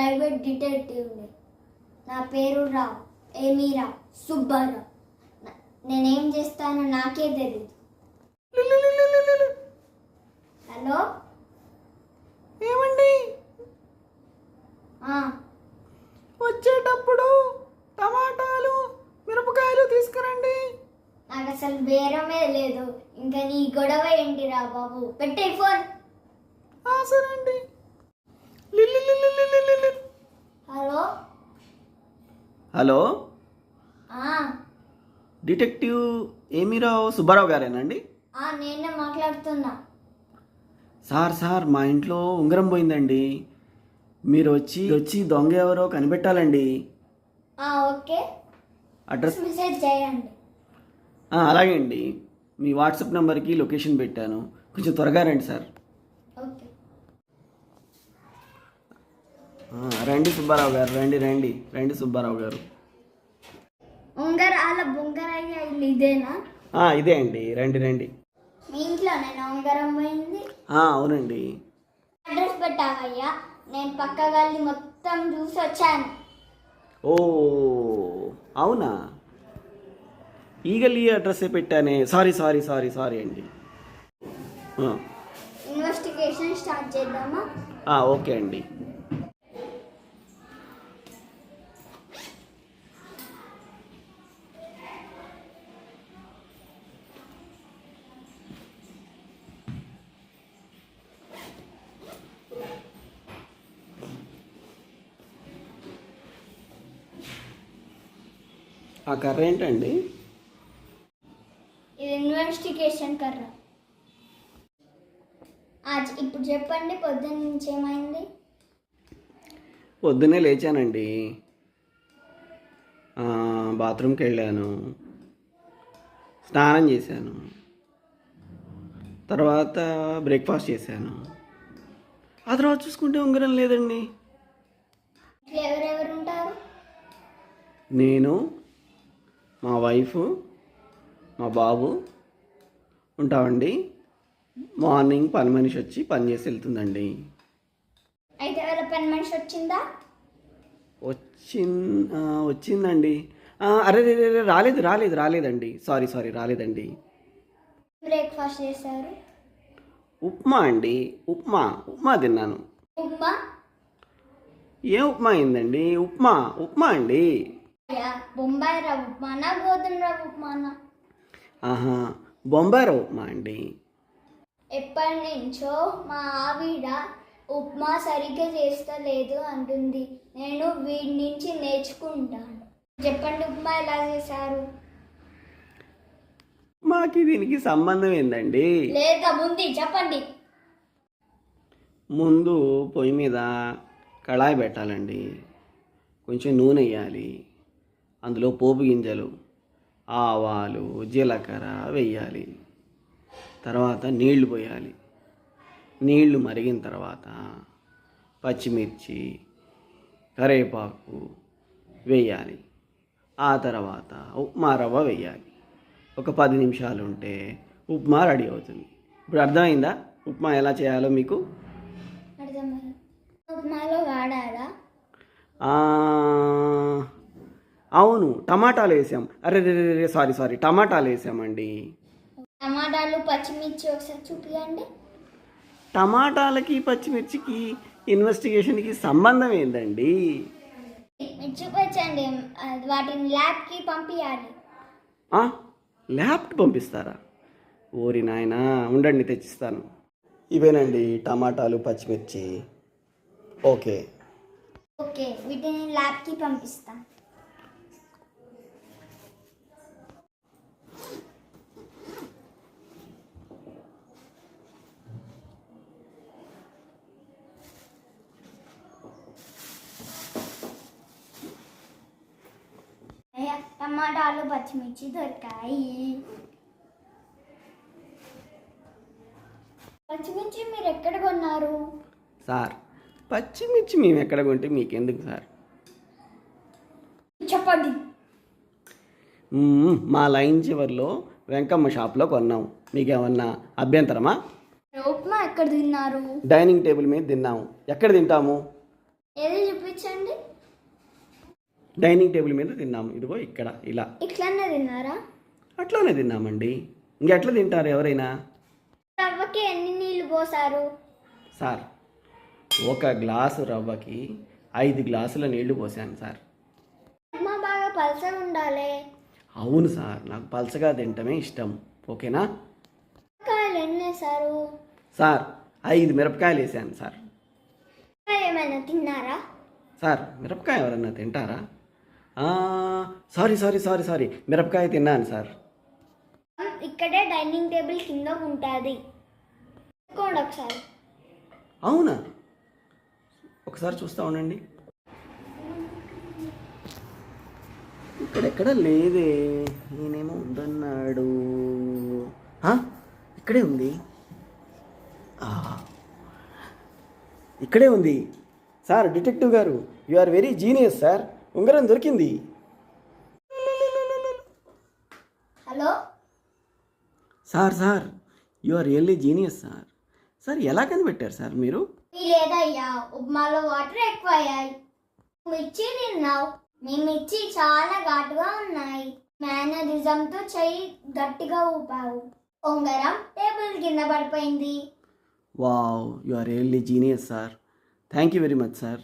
Private డిటెక్టివ్ని. నా పేరు రావు, ఏమీరావు, సుబ్బారావు. నేనేం చేస్తానో నాకే తెలియదు. హలో, ఏమండి ఆ, వచ్చేటప్పుడు టమాటాలు మిరపకాయలు తీసుకురండి. నాకు అసలు బేరమే లేదు. ఇంకా నీ గొడవ ఏంటిరా బాబు, పెట్టే ఫోన్. సరే అండి. హలో, హలో, ఆ, డిటెక్టివ్ ఏమీరావు సుబ్బారావు గారేనండి? నేనే మాట్లాడుతున్నా. సార్ మా ఇంట్లో ఉంగరం పోయిందండి. మీరు వచ్చి దొంగ ఎవరో కనిపెట్టాలండి. ఓకే, అడ్రస్ మెసేజ్ చేయండి. అలాగే అండి. మీ వాట్సాప్ నెంబర్కి లొకేషన్ పెట్టాను, కొంచెం త్వరగా రండి సార్. ఓకే, రండి సుబ్బారావు గారు, రండి సుబ్బారావు గారు. ఉంగరాల బొంగరయ్య ఇల్లు ఇదేనా? ఇదే అండి, రండి. మీ ఇంట్లో నేను ఉంగరం పోయింది. అవునండి. అడ్రస్ పెట్టావయ్యా, నేను పక్క గల్లి మొత్తం చూసి వచ్చాను. ఓ అవునా, ఈ గల్లీ అడ్రస్సే పెట్టానే. సారీ అండి. ఇన్వెస్టిగేషన్ స్టార్ట్ చేద్దామా? ఓకే అండి. ఆ కర్ర ఏంటండి? ఇది ఇన్వెస్టిగేషన్ కర్ర. ఇప్పుడు చెప్పండి, పొద్దున్న నుంచి ఏమైంది? పొద్దున్నే లేచానండి, బాత్రూమ్కి వెళ్ళాను, స్నానం చేశాను, తర్వాత బ్రేక్ఫాస్ట్ చేశాను. ఆ తర్వాత చూసుకుంటే ఉంగరం లేదండి. ఇంట్లో ఎవరెవరు ఉంటారు? నేను, మా వైఫ్, మా బాబు ఉంటామండి. మార్నింగ్ పని మనిషి వచ్చి పని చేసి వెళ్తుందండి. అయితే ఎవరి పని మనిషి వచ్చిందా? వచ్చిందండి. అరే రాలేదండి. సారీ రాలేదండి. బ్రేక్ఫాస్ట్ చేశారు? ఉప్మా అండి, ఉప్మా తిన్నాను. ఉప్మా? ఏ ఉప్మా అయిందండి? ఉప్మా అండి. బొంబాయి రవ్వ ఉప్మానా, గోధుమ రవ్వ ఉప్మానా? బొంబాయి రవ్వ ఉప్మా అండి. ఎప్పటి నుంచో మా ఆవిడ ఉప్మా సరిగ్గా చేస్తలేదు అంటుంది. నేను వీడి నుంచి నేర్చుకుంటాను. చెప్పండి, ఉప్మా ఎలా చేశారు? మాకి దీనికి సంబంధం ఏందండి? లేదా ముందు చెప్పండి. ముందు పొయ్యి మీద కళాయి పెట్టాలండి, కొంచెం నూనె వేయాలి, అందులో పోపు గింజలు, ఆవాలు, జీలకర్ర వేయాలి, తర్వాత నీళ్లు పోయాలి. నీళ్లు మరిగిన తర్వాత పచ్చిమిర్చి, కరివేపాకు వేయాలి. ఆ తర్వాత ఉప్మా రవ్వ వేయాలి. ఒక 10 నిమిషాలు ఉంటే ఉప్మా రెడీ అవుతుంది. ఇప్పుడు అర్థమైందా ఉప్మా ఎలా చేయాలో మీకు? అర్థమైంది. ఉప్మాలో వాడారా? అవును, టమాటాలు వేసాం. సారీ టమాటాలు వేసామండి. టమాటాలు, పచ్చిమిర్చి ఒకసారి చూపించండి. టమాటాలకి పచ్చిమిర్చికి ఇన్వెస్టిగేషన్కి సంబంధం ఏందండి? మీరు చూపించండి, వాటిని ల్యాబ్కి పంపించాలి. ల్యాబ్కి పంపిస్తారా? ఓరి నాయనా, ఉండండి తెచ్చిస్తాను. ఇవేనండి టమాటాలు, పచ్చిమిర్చి. ఓకే, వీటిని ల్యాబ్కి పంపిస్తాను. టమాటాలు, పచ్చిమిర్చి దొరికాయి. పచ్చిమిర్చి మీరు ఎక్కడ కొన్నారు? సార్, పచ్చిమిర్చి మేము ఎక్కడ కొంటే మీకెందుకు సార్? చెప్పండి. మా లైన్ చివర్లో వెంకమ్మ షాప్లో కొన్నాం. మీకేమన్నా అభ్యంతరమా? ఉప్మా ఎక్కడ తిన్నారు? డైనింగ్ టేబుల్ మీద తిన్నాము. ఎక్కడ తింటాము? ఏది చూపించండి. డైనింగ్ టేబుల్ మీద తిన్నాము, ఇదిగో ఇక్కడ ఇలా. ఇట్లనే తిన్నారా? అట్లానే తిన్నామండి. ఇంకెట్లా తింటారు ఎవరైనా? రవ్వకి ఎన్ని నీళ్లు పోసారు? సార్, ఒక గ్లాసు రవ్వకి 5 గ్లాసుల నీళ్లు పోసాను సార్. ఉప్మా బాగా పలసగా ఉండాలి. అవును సార్, నాకు పలచగా తింటమే ఇష్టం. ఓకేనా? కాయలు ఎన్ని వేసారు? సార్, 5 మిరపకాయలు వేసాను సార్. ఏమైనా తిన్నారా? సార్, మిరపకాయ ఎవరన్నా తింటారా? సారీ, మిరపకాయ తిన్నాను సార్. ఇక్కడే డైనింగ్ టేబుల్ కింద ఉంటుంది. చూసుకోండి ఒకసారి. అవునా? ఒకసారి చూస్తా ఉండండి. ఇక్కడెక్కడ లేదే, నేనేమో ఉందన్నాడు. ఇక్కడే ఉంది. ఇక్కడే ఉంది. సార్, డిటెక్టివ్ గారు, you are very genius sir. ఉంగరం దొరికింది. Hello sir, you are really genius sir. Sir, ఎలా కనిపెట్టారు సార్ మీరు? లేదయ్యా, ఉప్మాలో వాటర్ ఎక్కువ అయ్యాయి. మిర్చి తిన్నావు. మీ మిర్చి చాలా ఘాటుగా ఉన్నాయి. మేనరిజంతో చెయ్యి గట్టిగా ఊపావు. ఉంగరం టేబుల్ కింద పడిపోయింది. Wow, you are really genius sir. Thank you very much sir.